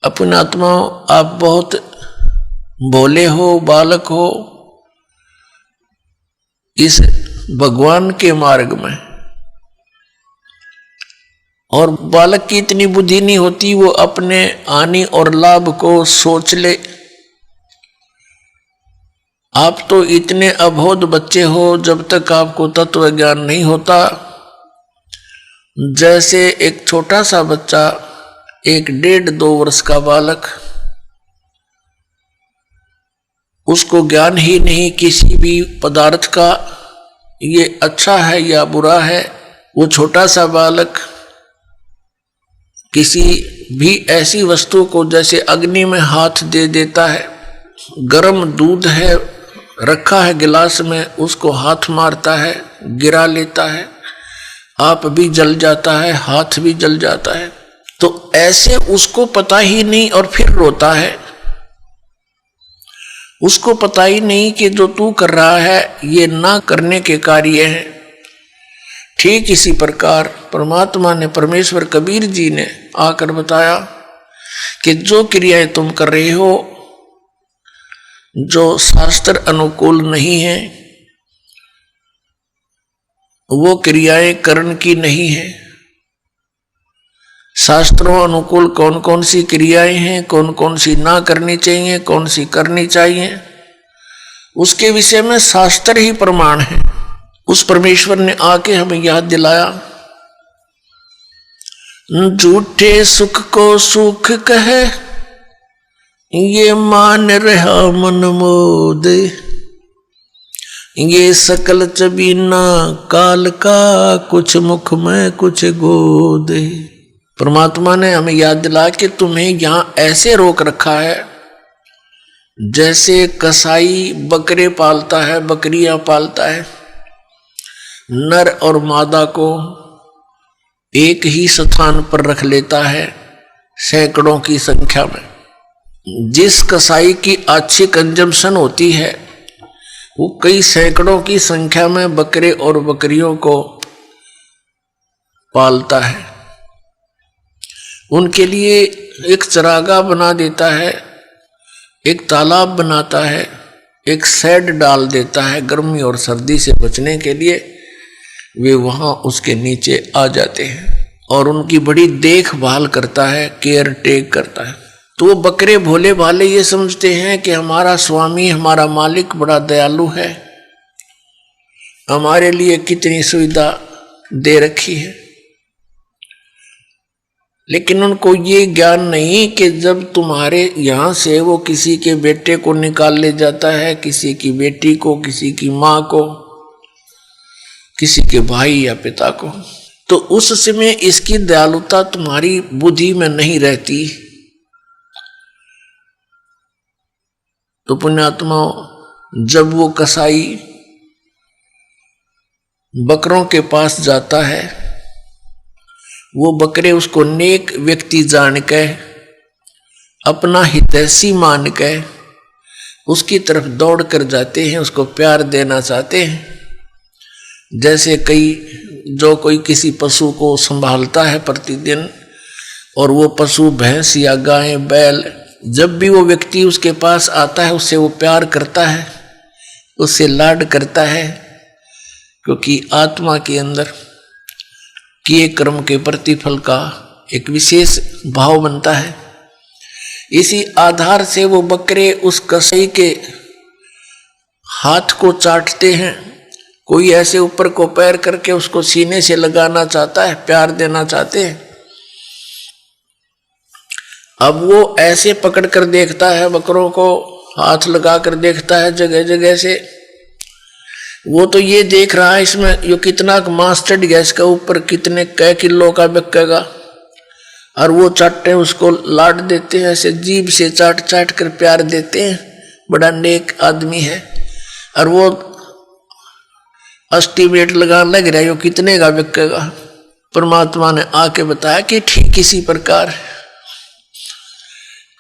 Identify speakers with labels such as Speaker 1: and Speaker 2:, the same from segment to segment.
Speaker 1: अपने आत्मा आप बहुत भोले हो, बालक हो इस भगवान के मार्ग में, और बालक की इतनी बुद्धि नहीं होती वो अपने हानि और लाभ को सोच ले। आप तो इतने अबोध बच्चे हो जब तक आपको तत्व ज्ञान नहीं होता। जैसे एक छोटा सा बच्चा, 1-1.5-2 वर्ष का बालक, उसको ज्ञान ही नहीं किसी भी पदार्थ का, ये अच्छा है या बुरा है। वो छोटा सा बालक किसी भी ऐसी वस्तु को, जैसे अग्नि में हाथ दे देता है, गर्म दूध है रखा है गिलास में, उसको हाथ मारता है, गिरा लेता है, आप भी जल जाता है, हाथ भी जल जाता है। तो ऐसे उसको पता ही नहीं और फिर रोता है। उसको पता ही नहीं कि जो तू कर रहा है ये ना करने के कार्य है। ठीक इसी प्रकार परमात्मा ने, परमेश्वर कबीर जी ने आकर बताया कि जो क्रियाएं तुम कर रहे हो जो शास्त्र अनुकूल नहीं है, वो क्रियाएं कर्ण की नहीं है। शास्त्रों अनुकूल कौन कौन सी क्रियाएं हैं, कौन कौन सी ना करनी चाहिए, कौन सी करनी चाहिए, उसके विषय में शास्त्र ही प्रमाण है। उस परमेश्वर ने आके हमें याद दिलाया, झूठे सुख को सुख कहे, ये मान रहा मन मोद, ये सकल चबीना काल का, कुछ मुख में कुछ गोद। परमात्मा ने हमें याद दिला कि तुम्हें यहां ऐसे रोक रखा है जैसे कसाई बकरे पालता है, बकरियां पालता है, नर और मादा को एक ही स्थान पर रख लेता है सैकड़ों की संख्या में। जिस कसाई की अच्छी कंजम्पशन होती है वो कई सैकड़ों की संख्या में बकरे और बकरियों को पालता है। उनके लिए एक चरागाह बना देता है, एक तालाब बनाता है, एक शेड डाल देता है। गर्मी और सर्दी से बचने के लिए वे वहां उसके नीचे आ जाते हैं और उनकी बड़ी देखभाल करता है, केयर टेक करता है। तो वो बकरे भोले भाले ये समझते हैं कि हमारा स्वामी, हमारा मालिक बड़ा दयालु है, हमारे लिए कितनी सुविधा दे रखी है। लेकिन उनको ये ज्ञान नहीं कि जब तुम्हारे यहां से वो किसी के बेटे को निकाल ले जाता है, किसी की बेटी को, किसी की मां को, किसी के भाई या पिता को, तो उस समय इसकी दयालुता तुम्हारी बुद्धि में नहीं रहती। तो पुण्यात्मा, जब वो कसाई बकरों के पास जाता है, वो बकरे उसको नेक व्यक्ति जान के, अपना हितैषी मान के उसकी तरफ दौड़ कर जाते हैं, उसको प्यार देना चाहते हैं। जैसे कोई किसी पशु को संभालता है प्रतिदिन, और वो पशु भैंस या गाय बैल, जब भी वो व्यक्ति उसके पास आता है उससे वो प्यार करता है, उससे लाड करता है, क्योंकि आत्मा के अंदर किए कर्म के प्रतिफल का एक विशेष भाव बनता है। इसी आधार से वो बकरे उस कसाई के हाथ को चाटते हैं। कोई ऐसे ऊपर को पैर करके उसको सीने से लगाना चाहता है, प्यार देना चाहते हैं। अब वो ऐसे पकड़ कर देखता है, बकरों को हाथ लगा कर देखता है जगह जगह से। वो तो ये देख रहा है इसमें यो कितना मांस चढ़ गया, इसका ऊपर कितने कै किलो का बिकेगा, और वो चाटते हैं, उसको लाड देते हैं, ऐसे जीभ से चाट चाट कर प्यार देते हैं, बड़ा नेक आदमी है। और वो एस्टीमेट लगाने लग रहा है यो कितने का बिकेगा। परमात्मा ने आके बताया कि ठीक इसी प्रकार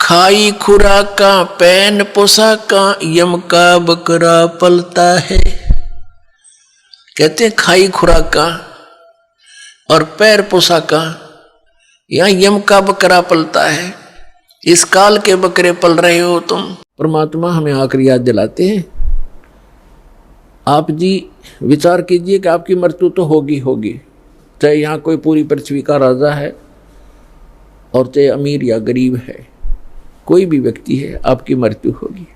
Speaker 1: खाई खुराका पैन पोशाका यम का बकरा पलता है। कहते हैं खाई खुराका और पैर पोशाका, यहाँ यम का बकरा पलता है। इस काल के बकरे पल रहे हो तुम। परमात्मा हमें आखिरी याद दिलाते हैं, आप जी विचार कीजिए कि आपकी मृत्यु तो होगी होगी, चाहे यहाँ कोई पूरी पृथ्वी का राजा है और चाहे अमीर या गरीब है, कोई भी व्यक्ति है, आपकी मृत्यु होगी।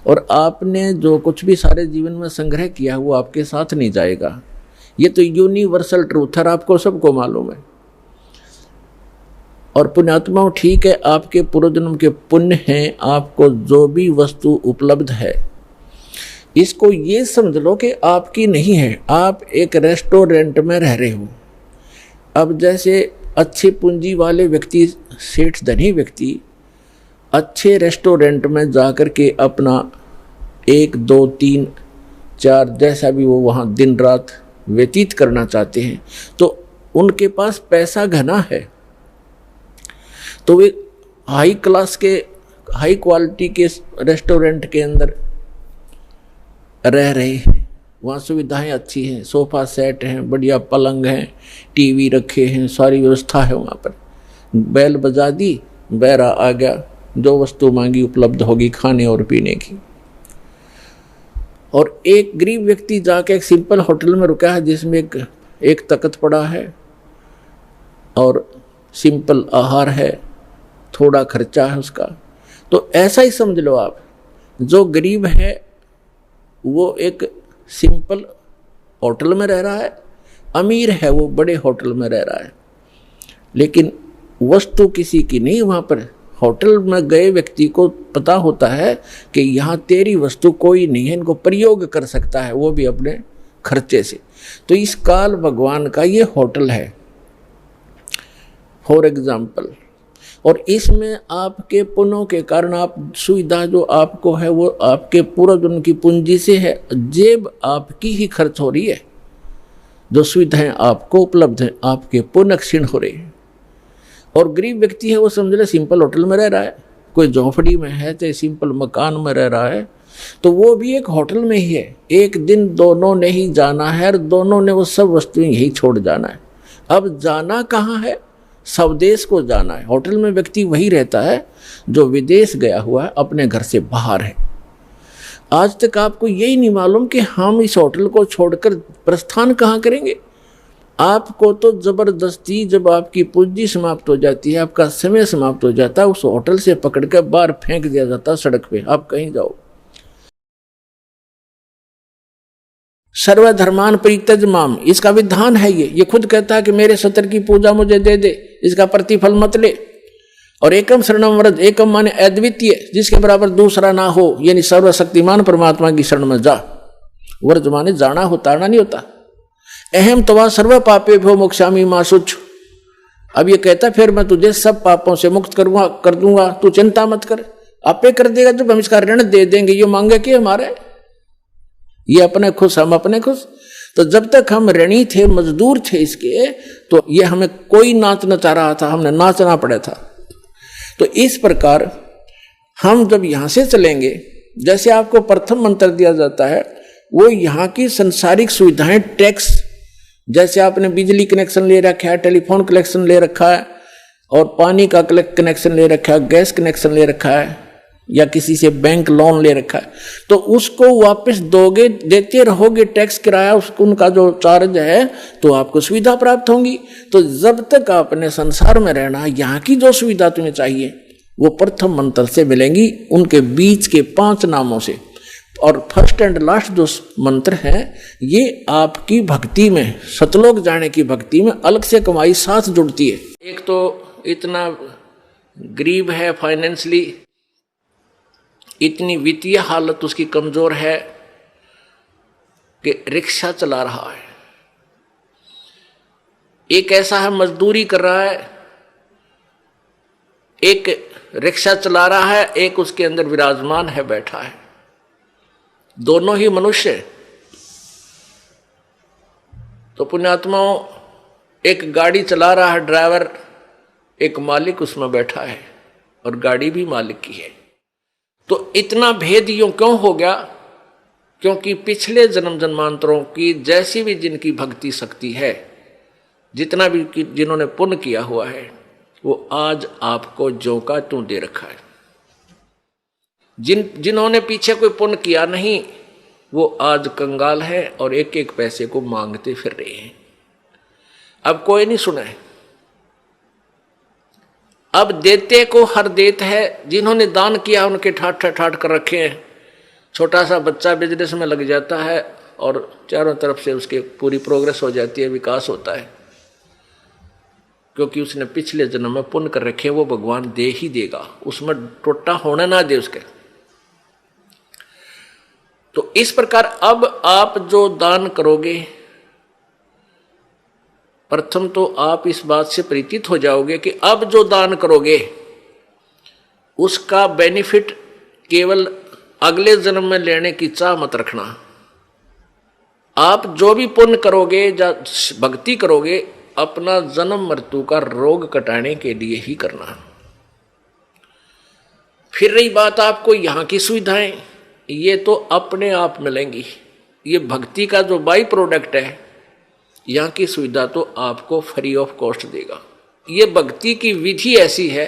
Speaker 1: और आपने जो कुछ भी सारे जीवन में संग्रह किया वो आपके साथ नहीं जाएगा। ये तो यूनिवर्सल ट्रूथ है, आपको सबको मालूम है। और पुण्यात्माओं, ठीक है, आपके पूर्वजन्म के पुण्य हैं, आपको जो भी वस्तु उपलब्ध है इसको ये समझ लो कि आपकी नहीं है। आप एक रेस्टोरेंट में रह रहे हो। अब जैसे अच्छे पूंजी वाले व्यक्ति, सेठ धनी व्यक्ति अच्छे रेस्टोरेंट में जाकर के अपना 1 2 3 4 जैसा भी वो वहाँ दिन रात व्यतीत करना चाहते हैं, तो उनके पास पैसा घना है, तो वे हाई क्लास के, हाई क्वालिटी के रेस्टोरेंट के अंदर रह रहे हैं। वहाँ सुविधाएं अच्छी हैं, सोफ़ा सेट हैं, बढ़िया पलंग हैं, टीवी रखे हैं, सारी व्यवस्था है वहाँ पर। बैल बजा दी, बैरा आ गया, जो वस्तु मांगी उपलब्ध होगी खाने और पीने की। और एक गरीब व्यक्ति जाके एक सिंपल होटल में रुका है जिसमें एक तख्त पड़ा है और सिंपल आहार है, थोड़ा खर्चा है उसका। तो ऐसा ही समझ लो आप, जो गरीब है वो एक सिंपल होटल में रह रहा है, अमीर है वो बड़े होटल में रह रहा है, लेकिन वस्तु किसी की नहीं। वहाँ पर होटल में गए व्यक्ति को पता होता है कि यहाँ तेरी वस्तु कोई नहीं है, इनको प्रयोग कर सकता है, वो भी अपने खर्चे से। तो इस काल भगवान का ये होटल है फॉर एग्जाम्पल। और इसमें आपके पुण्यों के कारण आप सुविधा जो आपको है वो आपके पूर्वजन्म की पूंजी से है, जेब आपकी ही खर्च हो रही है। जो सुविधाएं आपको उपलब्ध हैं आपके पुण्य क्षीण हो रही है। और गरीब व्यक्ति है वो समझ ले सिंपल होटल में रह रहा है, कोई झोंपड़ी में है, चाहे सिंपल मकान में रह रहा है, तो वो भी एक होटल में ही है। एक दिन दोनों ने ही जाना है और दोनों ने वो सब वस्तुएं यही छोड़ जाना है। अब जाना कहाँ है? स्वदेश को जाना है। होटल में व्यक्ति वही रहता है जो विदेश गया हुआ है, अपने घर से बाहर है। आज तक आपको यही नहीं मालूम कि हम इस होटल को छोड़कर प्रस्थान कहाँ करेंगे। आपको तो जबरदस्ती जब आपकी पूंजी समाप्त हो जाती है, आपका समय समाप्त हो जाता है, उस होटल से पकड़कर बाहर फेंक दिया जाता है सड़क पे, आप कहीं जाओ। सर्वधर्मान परित्यज माम, इसका विधान है ये खुद कहता है कि मेरे सत्र की पूजा मुझे दे दे, इसका प्रतिफल मत ले। और एकम शरणम व्रज, एकम माने अद्वितीय, जिसके बराबर दूसरा ना हो, यानी सर्वशक्तिमान परमात्मा की शरण में जा। व्रज माने जाना हो, ताड़ना नहीं होता। अहम तवा सर्व पापे भो मोक्षामी मां शुच, अब ये कहता फिर मैं तुझे सब पापों से मुक्त कर दूंगा, तू चिंता मत कर, आपे कर देगा। जब हम इसका ऋण दे देंगे, ये मांगे कि हमारे, ये अपने खुश हम अपने खुश। तो जब तक हम ऋणी थे, मजदूर थे इसके, तो ये हमें कोई नाच नचा रहा था, हमने नाचना पड़ा था। तो इस प्रकार हम जब यहां से चलेंगे, जैसे आपको प्रथम मंत्र दिया जाता है, वो यहाँ की संसारिक सुविधाएं, टैक्स, जैसे आपने बिजली कनेक्शन ले रखा है, टेलीफोन कनेक्शन ले रखा है, और पानी का कनेक्शन ले रखा है, गैस कनेक्शन ले रखा है, या किसी से बैंक लोन ले रखा है, तो उसको वापस दोगे, देते रहोगे टैक्स किराया, उसको उनका जो चार्ज है, तो आपको सुविधा प्राप्त होंगी। तो जब तक आपने संसार में रहना, यहाँ की जो सुविधा तुम्हें चाहिए वो प्रथम मंत्र से मिलेंगी, उनके बीच के 5 नामों से। और फर्स्ट एंड लास्ट जो मंत्र है, ये आपकी भक्ति में, सतलोक जाने की भक्ति में अलग से कमाई साथ जुड़ती है। एक तो इतना गरीब है, फाइनेंशियली इतनी वित्तीय हालत उसकी कमजोर है कि रिक्शा चला रहा है। एक ऐसा है मजदूरी कर रहा है, एक रिक्शा चला रहा है, एक उसके अंदर विराजमान है, बैठा है, दोनों ही मनुष्य। तो पुण्यात्माओं, एक गाड़ी चला रहा है ड्राइवर, एक मालिक उसमें बैठा है, और गाड़ी भी मालिक की है। तो इतना भेद यूं क्यों हो गया? क्योंकि पिछले जन्म जन्मांतरों की जैसी भी जिनकी भक्ति शक्ति है, जितना भी जिन्होंने पुण्य किया हुआ है, वो आज आपको ज्यों का त्यों दे रखा है। जिन्होंने पीछे कोई पुण्य किया नहीं, वो आज कंगाल है और एक एक पैसे को मांगते फिर रहे हैं। अब कोई नहीं सुना है। अब देते को हर देत है। जिन्होंने दान किया उनके ठाट ठाट कर रखे हैं। छोटा सा बच्चा बिजनेस में लग जाता है और चारों तरफ से उसके पूरी प्रोग्रेस हो जाती है, विकास होता है, क्योंकि उसने पिछले जन्म में पुण्य कर रखे। वो भगवान दे ही देगा, उसमें टोटा होना ना दे उसके। तो इस प्रकार अब आप जो दान करोगे, प्रथम तो आप इस बात से परिचित हो जाओगे कि अब जो दान करोगे उसका बेनिफिट केवल अगले जन्म में लेने की चाह मत रखना। आप जो भी पुण्य करोगे या भक्ति करोगे, अपना जन्म मृत्यु का रोग कटाने के लिए ही करना। फिर रही बात आपको यहाँ की सुविधाएं, ये तो अपने आप मिलेंगी। ये भक्ति का जो बाई प्रोडक्ट है, यहाँ की सुविधा तो आपको फ्री ऑफ कॉस्ट देगा। ये भक्ति की विधि ऐसी है,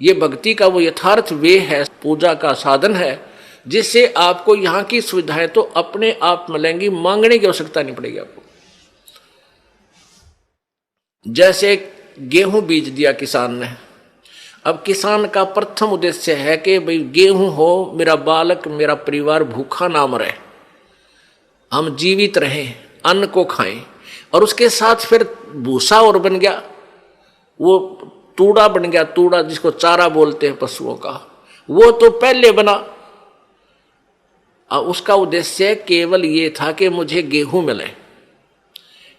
Speaker 1: ये भक्ति का वो यथार्थ वे है, पूजा का साधन है, जिससे आपको यहाँ की सुविधाएं तो अपने आप मिलेंगी, मांगने की आवश्यकता नहीं पड़ेगी आपको। जैसे गेहूं बीज दिया किसान ने। अब किसान का प्रथम उद्देश्य है कि भाई गेहूं हो, मेरा बालक मेरा परिवार भूखा ना मरे, हम जीवित रहें, अन्न को खाएं। और उसके साथ फिर भूसा और बन गया, वो तूड़ा बन गया, तूड़ा जिसको चारा बोलते हैं पशुओं का, वो तो पहले बना। उसका उद्देश्य केवल ये था कि मुझे गेहूं मिले।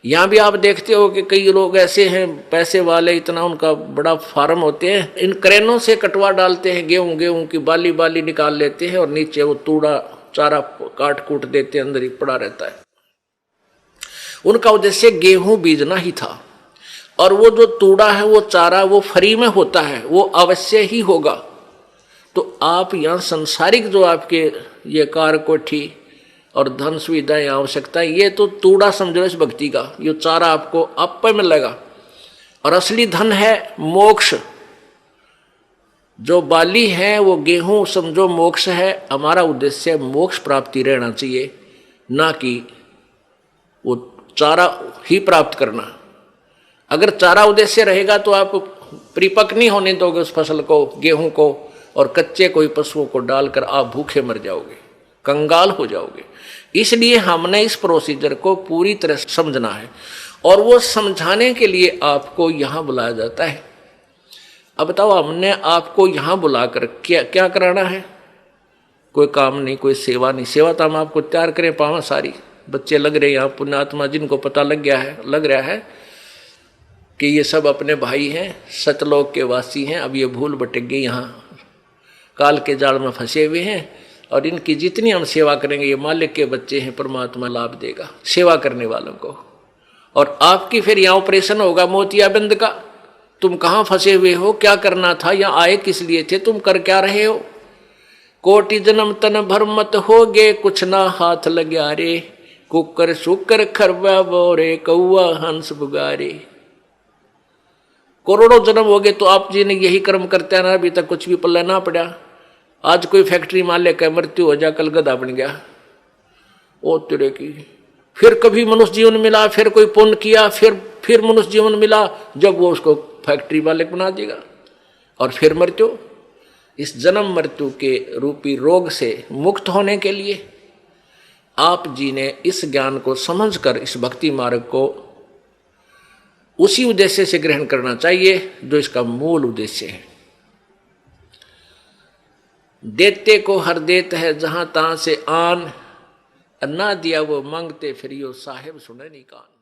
Speaker 1: यहां भी आप देखते हो कि कई लोग ऐसे हैं पैसे वाले, इतना उनका बड़ा फार्म होते हैं, इन क्रेनों से कटवा डालते हैं गेहूं की बाली बाली निकाल लेते हैं और नीचे वो तूड़ा चारा काट कूट देते हैं, अंदर ही पड़ा रहता है। उनका उद्देश्य गेहूं बीजना ही था। और वो जो तूड़ा है, वो चारा, वो फ्री में होता है, वो अवश्य ही होगा। तो आप यहाँ संसारिक जो आपके ये कार कोठी और धन सुविधाएं आवश्यकता, ये तो तूड़ा समझो इस भक्ति का। ये चारा आपको आप पे मिलेगा। और असली धन है मोक्ष। जो बाली है वो गेहूं समझो मोक्ष है। हमारा उद्देश्य मोक्ष प्राप्ति रहना चाहिए, ना कि वो चारा ही प्राप्त करना। अगर चारा उद्देश्य रहेगा तो आप परिपक्व नहीं होने दोगे उस फसल को, गेहूं को, और कच्चे कोई पशुओं को डालकर आप भूखे मर जाओगे, कंगाल हो जाओगे। इसलिए हमने इस प्रोसीजर को पूरी तरह समझना है, और वो समझाने के लिए आपको यहाँ बुलाया जाता है। अब बताओ, हमने आपको यहाँ बुलाकर क्या क्या कराना है? कोई काम नहीं, कोई सेवा नहीं। सेवा तो हम आपको तैयार करें पावा सारी। बच्चे लग रहे यहाँ पुण्यात्मा, जिनको पता लग रहा है कि ये सब अपने भाई हैं, सतलोक के वासी हैं। अब ये भूल भटक गए, यहाँ काल के जाल में फंसे हुए हैं, और इनकी जितनी हम सेवा करेंगे, ये मालिक के बच्चे हैं, परमात्मा लाभ देगा सेवा करने वालों को। और आपकी फिर यहाँ ऑपरेशन होगा मोतियाबिंद का। तुम कहाँ फंसे हुए हो, क्या करना था, यहाँ आए किस लिए थे, तुम कर क्या रहे हो? कोटि जन्म तन भर मत होगे, कुछ ना हाथ लग्या रे। कुकर शुकर खरबा बोरे, कौआ हंस बुगारे। करोड़ों जन्म हो गए तो आप जी ने यही कर्म करते ना, अभी तक कुछ भी पल्ला ना पड़ा। आज कोई फैक्ट्री मालिक है, मृत्यु हो जा, कल गधा बन गया। ओ तेरे की, फिर कभी मनुष्य जीवन मिला, फिर कोई पुण्य किया, फिर मनुष्य जीवन मिला, जब वो उसको फैक्ट्री मालिक बना देगा, और फिर मृत्यु। इस जन्म मृत्यु के रूपी रोग से मुक्त होने के लिए आप जी ने इस ज्ञान को समझकर इस भक्ति मार्ग को उसी उद्देश्य से ग्रहण करना चाहिए जो इसका मूल उद्देश्य है। देते को हर देत है, जहां तहां से आन, ना दिया वो मांगते फिर यो साहेब सुने नहीं कान।